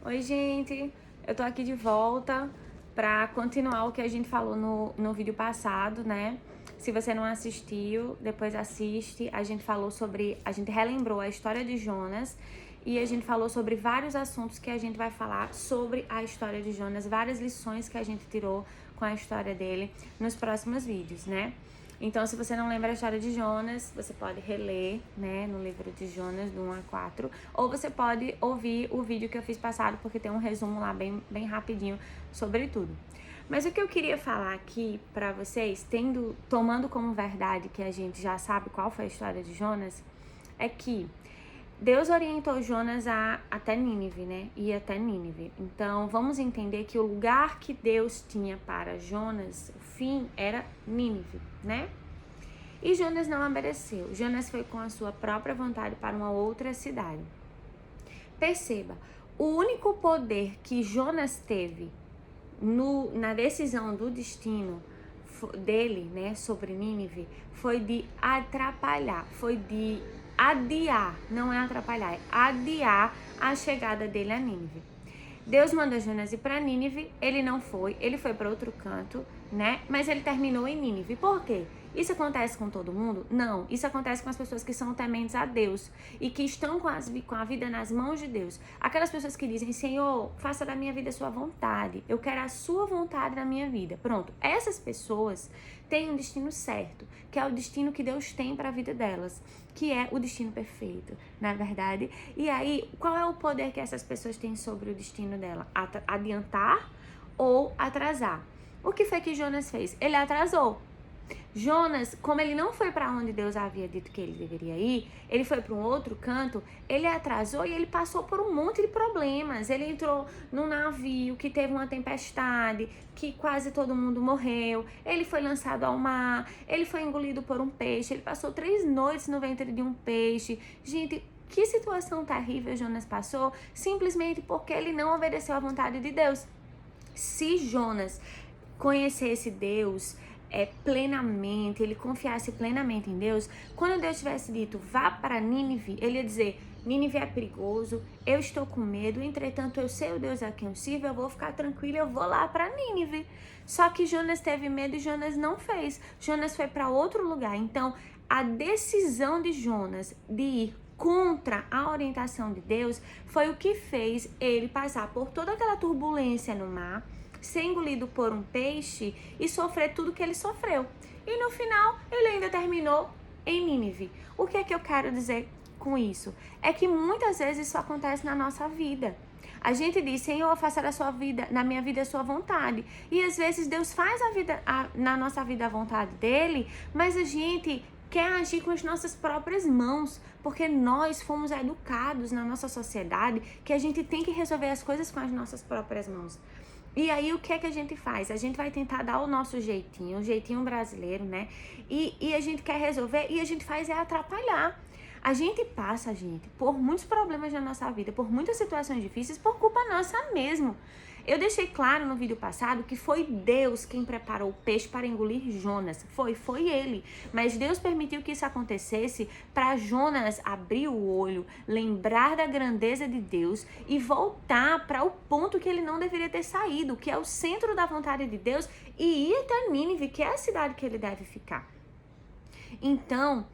Oi, gente! Eu tô aqui de volta pra continuar o que a gente falou no vídeo passado, né? Se você não assistiu, depois assiste. A gente falou sobre... A gente relembrou a história de Jonas e a gente falou sobre vários assuntos que a gente vai falar sobre a história de Jonas, várias lições que a gente tirou com a história dele nos próximos vídeos, né? Então, se você não lembra a história de Jonas, você pode reler, né, no livro de Jonas, do 1 a 4, ou você pode ouvir o vídeo que eu fiz passado, porque tem um resumo lá bem rapidinho sobre tudo. Mas o que eu queria falar aqui pra vocês, tomando como verdade que a gente já sabe qual foi a história de Jonas, é que Deus orientou Jonas até Nínive, né? Ir até Nínive. Então, vamos entender que o lugar que Deus tinha para Jonas, o fim, era Nínive, né? E Jonas não obedeceu. Jonas foi com a sua própria vontade para uma outra cidade. Perceba, o único poder que Jonas teve na decisão do destino dele, né, sobre Nínive, foi de atrapalhar, foi de adiar, não é atrapalhar, é adiar a chegada dele a Nínive. Deus manda Jonas ir para Nínive, ele não foi, ele foi para outro canto, né? Mas ele terminou em Nínive. Por quê? Isso acontece com todo mundo? Não. Isso acontece com as pessoas que são tementes a Deus e que estão com a vida nas mãos de Deus. Aquelas pessoas que dizem, Senhor, faça da minha vida a sua vontade. Eu quero a sua vontade na minha vida. Pronto. Essas pessoas têm um destino certo, que é o destino que Deus tem para a vida delas, que é o destino perfeito, na verdade. E aí, qual é o poder que essas pessoas têm sobre o destino dela? Adiantar ou atrasar? O que foi que Jonas fez? Ele atrasou. Jonas, como ele não foi para onde Deus havia dito que ele deveria ir, ele foi para um outro canto, ele atrasou e ele passou por um monte de problemas. Ele entrou num navio que teve uma tempestade, que quase todo mundo morreu. Ele foi lançado ao mar, ele foi engolido por um peixe, ele passou 3 noites no ventre de um peixe. Gente, que situação terrível Jonas passou, simplesmente porque ele não obedeceu à vontade de Deus. Se Jonas conhecesse Deus plenamente, ele confiasse plenamente em Deus, quando Deus tivesse dito, vá para Nínive, ele ia dizer, Nínive é perigoso, eu estou com medo, entretanto eu sei o Deus a quem eu sirvo, eu vou ficar tranquilo, eu vou lá para Nínive. Só que Jonas teve medo e Jonas não fez. Jonas foi para outro lugar. Então, a decisão de Jonas de ir contra a orientação de Deus foi o que fez ele passar por toda aquela turbulência no mar, ser engolido por um peixe e sofrer tudo que ele sofreu. E no final, ele ainda terminou em Nínive. O que é que eu quero dizer com isso? É que muitas vezes isso acontece na nossa vida. A gente diz, Senhor, faça na minha vida a sua vontade. E às vezes Deus faz na nossa vida a vontade dele, mas a gente quer agir com as nossas próprias mãos, porque nós fomos educados na nossa sociedade que a gente tem que resolver as coisas com as nossas próprias mãos. E aí, o que é que a gente faz? A gente vai tentar dar o nosso jeitinho, o jeitinho brasileiro, né? E a gente quer resolver e a gente faz atrapalhar. A gente passa, gente, por muitos problemas na nossa vida, por muitas situações difíceis, por culpa nossa mesmo. Eu deixei claro no vídeo passado que foi Deus quem preparou o peixe para engolir Jonas. Foi ele. Mas Deus permitiu que isso acontecesse para Jonas abrir o olho, lembrar da grandeza de Deus e voltar para o ponto que ele não deveria ter saído, que é o centro da vontade de Deus, e ir até Nínive, que é a cidade que ele deve ficar. Então,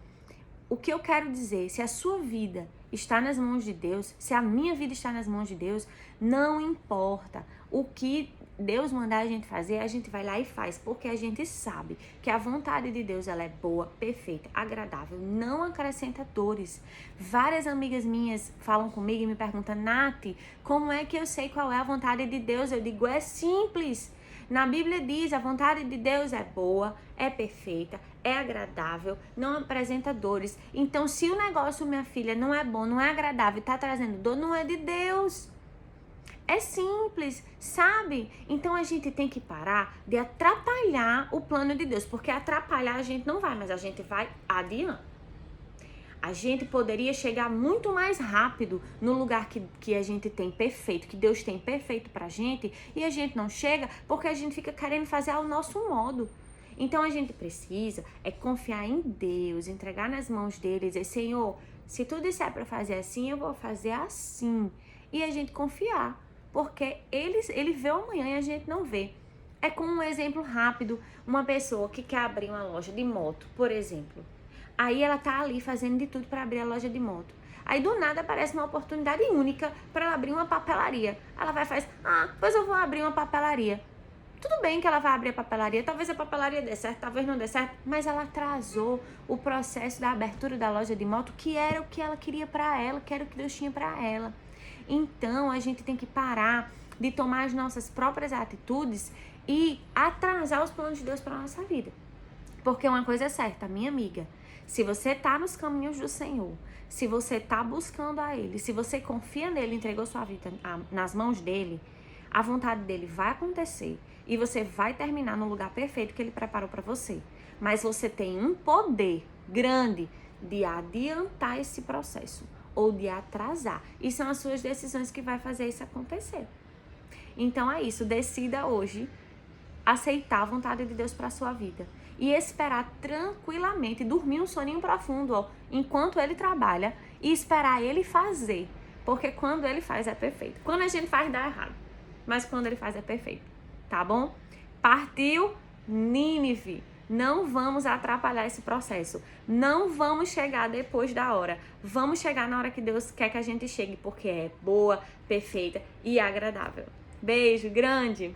o que eu quero dizer, se a sua vida está nas mãos de Deus, se a minha vida está nas mãos de Deus, não importa o que Deus mandar a gente fazer, a gente vai lá e faz, porque a gente sabe que a vontade de Deus ela é boa, perfeita, agradável, não acrescenta dores. Várias amigas minhas falam comigo e me perguntam, Nath, como é que eu sei qual é a vontade de Deus? Eu digo, é simples. Na Bíblia diz, a vontade de Deus é boa, é perfeita, é agradável, não apresenta dores. Então, se o negócio, minha filha, não é bom, não é agradável, está trazendo dor, não é de Deus. É simples, sabe? Então, a gente tem que parar de atrapalhar o plano de Deus, porque atrapalhar a gente não vai, mas a gente vai adiante. A gente poderia chegar muito mais rápido no lugar que a gente tem perfeito, que Deus tem perfeito pra gente, e a gente não chega porque a gente fica querendo fazer ao nosso modo. Então a gente precisa confiar em Deus, entregar nas mãos dele e dizer, Senhor, se tu disser pra fazer assim, eu vou fazer assim. E a gente confiar. porque ele vê o amanhã e a gente não vê. É como um exemplo rápido, uma pessoa que quer abrir uma loja de moto, por exemplo. Aí ela tá ali fazendo de tudo para abrir a loja de moto. Aí do nada aparece uma oportunidade única para ela abrir uma papelaria. Ela vai e faz, pois eu vou abrir uma papelaria. Tudo bem que ela vai abrir a papelaria, talvez a papelaria dê certo, talvez não dê certo, mas ela atrasou o processo da abertura da loja de moto, que era o que ela queria para ela, que era o que Deus tinha para ela. Então a gente tem que parar de tomar as nossas próprias atitudes e atrasar os planos de Deus para nossa vida. Porque uma coisa é certa, minha amiga, se você tá nos caminhos do Senhor, se você tá buscando a Ele, se você confia nele, entregou sua vida nas mãos dele, a vontade dele vai acontecer e você vai terminar no lugar perfeito que ele preparou para você. Mas você tem um poder grande de adiantar esse processo ou de atrasar. E são as suas decisões que vai fazer isso acontecer. Então é isso, decida hoje aceitar a vontade de Deus para sua vida e esperar tranquilamente, dormir um soninho profundo, enquanto ele trabalha e esperar ele fazer, porque quando ele faz é perfeito. Quando a gente faz dá errado, mas quando ele faz é perfeito, tá bom? Partiu Nínive. Não vamos atrapalhar esse processo. Não vamos chegar depois da hora. Vamos chegar na hora que Deus quer que a gente chegue, porque é boa, perfeita e agradável. Beijo grande!